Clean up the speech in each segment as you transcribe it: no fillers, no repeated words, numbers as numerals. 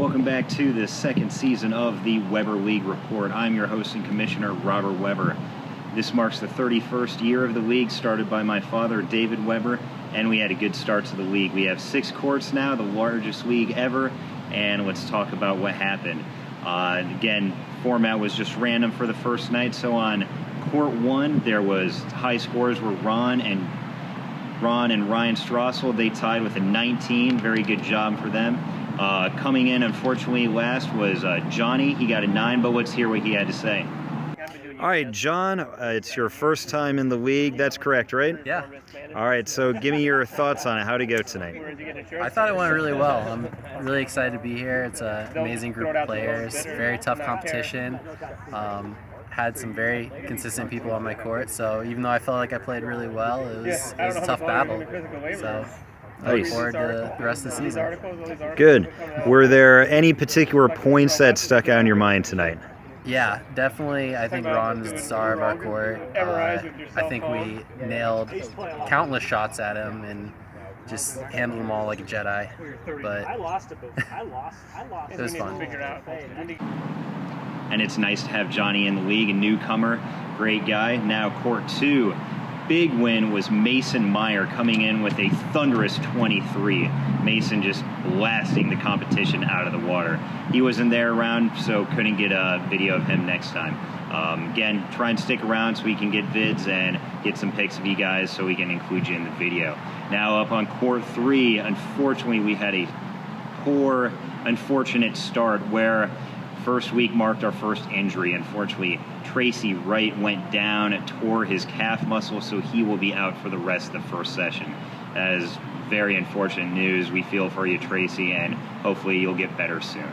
Welcome back to the second season of the Weber League Report. I'm your host and commissioner, Robert Weber. This marks the 31st year of the league, started by my father, David Weber, and we had a good start to the league. We have 6 courts now, the largest league ever, and let's talk about what happened. Again, format was just random for the first night, so on Court 1, there was high scores were Ron and Ryan Strassel. They tied with a 19. Very good job for them. Coming in, unfortunately, last was Johnny. He got a 9, but let's hear what he had to say. All right, John, it's your first time in the league. That's correct, right? Yeah. All right, so give me your thoughts on it. How'd it go tonight? I thought it went really well. I'm really excited to be here. It's an amazing group of players, very tough competition. Had some very consistent people on my court, so even though I felt like I played really well, it was a tough battle. So I look forward to the rest of the season. Good. Were there any particular points that stuck out in your mind tonight? Yeah, definitely. I think Ron is the star of our court. I think we nailed countless shots at him and just handled them all like a Jedi. But it was fun. And it's nice to have Johnny in the league, a newcomer, great guy. Now Court 2, big win was Mason Meyer coming in with a thunderous 23. Mason just blasting the competition out of the water. He wasn't there around, so couldn't get a video of him next time. Again, try and stick around so we can get vids and get some pics of you guys so we can include you in the video. Now up on Court 3, unfortunately we had a poor, unfortunate start where first week marked our first injury. Unfortunately, Tracy Wright went down and tore his calf muscle, so he will be out for the rest of the first session. That is very unfortunate news. We feel for you, Tracy, and hopefully you'll get better soon.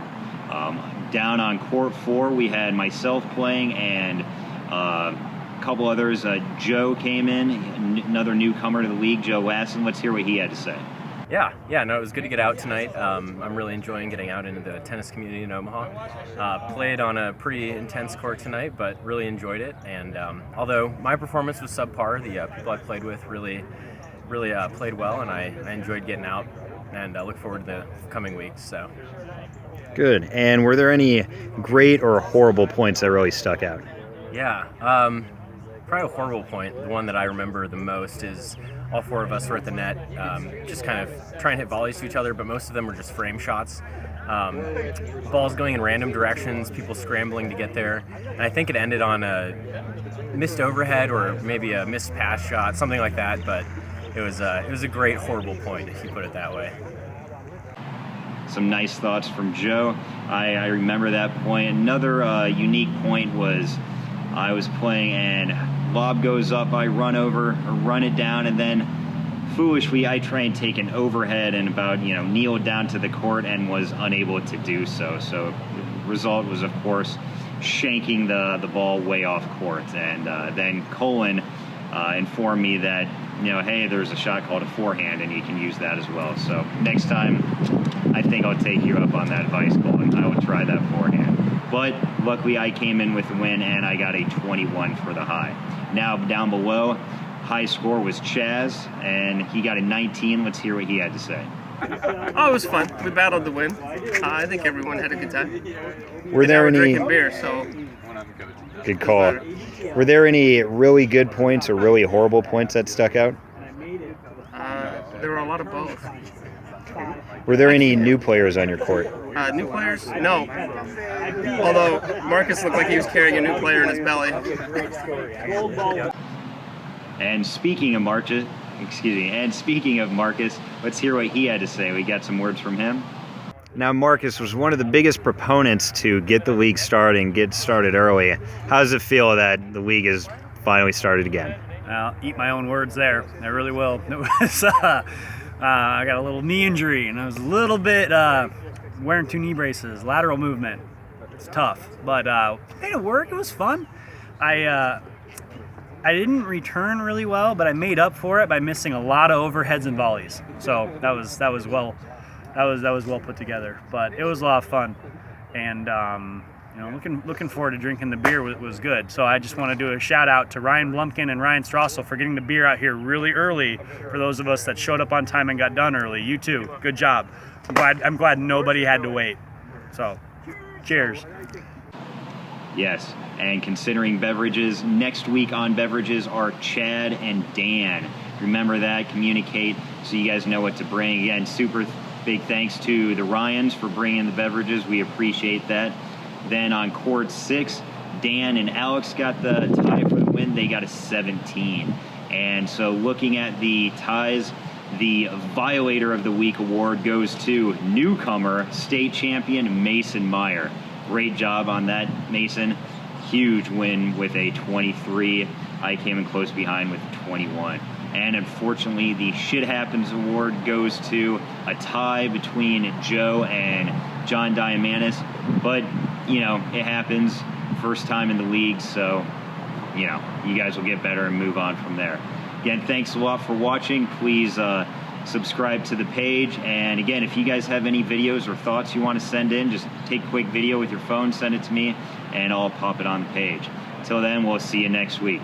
Down on Court 4, we had myself playing and a couple others. Joe came in, another newcomer to the league, Joe Lassen. Let's hear what he had to say. Yeah, no, it was good to get out tonight. I'm really enjoying getting out into the tennis community in Omaha. Played on a pretty intense court tonight, but really enjoyed it. And although my performance was subpar, the people I played with really played well, and I enjoyed getting out, and I look forward to the coming weeks. So. Good. And were there any great or horrible points that really stuck out? Yeah, probably a horrible point. The one that I remember the most is all 4 of us were at the net, just kind of trying to hit volleys to each other, but most of them were just frame shots. Balls going in random directions, people scrambling to get there. And I think it ended on a missed overhead or maybe a missed pass shot, something like that, but it was a great, horrible point, if you put it that way. Some nice thoughts from Joe. I remember that point. Another unique point was I was playing and lob goes up, I run it down, and then foolishly I try and take an overhead and about kneel down to the court and was unable to do so. So the result was, of course, shanking the ball way off court. And then Colin informed me that hey, there's a shot called a forehand and you can use that as well. So next time I think I'll take you up on that advice, Colin. I will try that forehand. But luckily I came in with the win and I got a 21 for the high. Now down below, high score was Chaz and he got a 19. Let's hear what he had to say. Oh, it was fun. We battled to win. I think everyone had a good time. Were there any drinking beer, so good call. Were there any really good points or really horrible points that stuck out? There were a lot of both. Were there any new players on your court? New players? No. Although Marcus looked like he was carrying a new player in his belly. And speaking of Marcus, let's hear what he had to say. We got some words from him. Now, Marcus was one of the biggest proponents to get the league started and get started early. How does it feel that the league is finally started again? I'll eat my own words there. I really will. It was, I got a little knee injury, and I was a little bit wearing 2 knee braces, lateral movement. It's tough, but made it work. It was fun. I didn't return really well, but I made up for it by missing a lot of overheads and volleys. So that was well put together. But it was a lot of fun, and looking forward to drinking the beer was good. So I just want to do a shout out to Ryan Blumkin and Ryan Strassel for getting the beer out here really early. For those of us that showed up on time and got done early, you too, good job. I'm glad nobody had to wait. So, cheers. Yes, and considering beverages, next week on beverages are Chad and Dan. Remember that, communicate so you guys know what to bring. Again, super big thanks to the Ryans for bringing the beverages. We appreciate that. Then on court 6, Dan and Alex got the tie for the win. They got a 17. And so looking at the ties, the Violator of the Week award goes to newcomer, state champion Mason Meyer. Great job on that, Mason. Huge win with a 23. I came in close behind with 21. And unfortunately, the Shit Happens award goes to a tie between Joe and John Diamanis. But, you know, it happens. First time in the league, so, you know, you guys will get better and move on from there. Again, thanks a lot for watching. Please subscribe to the page. And again, if you guys have any videos or thoughts you want to send in, just take a quick video with your phone, send it to me, and I'll pop it on the page. Until then, we'll see you next week.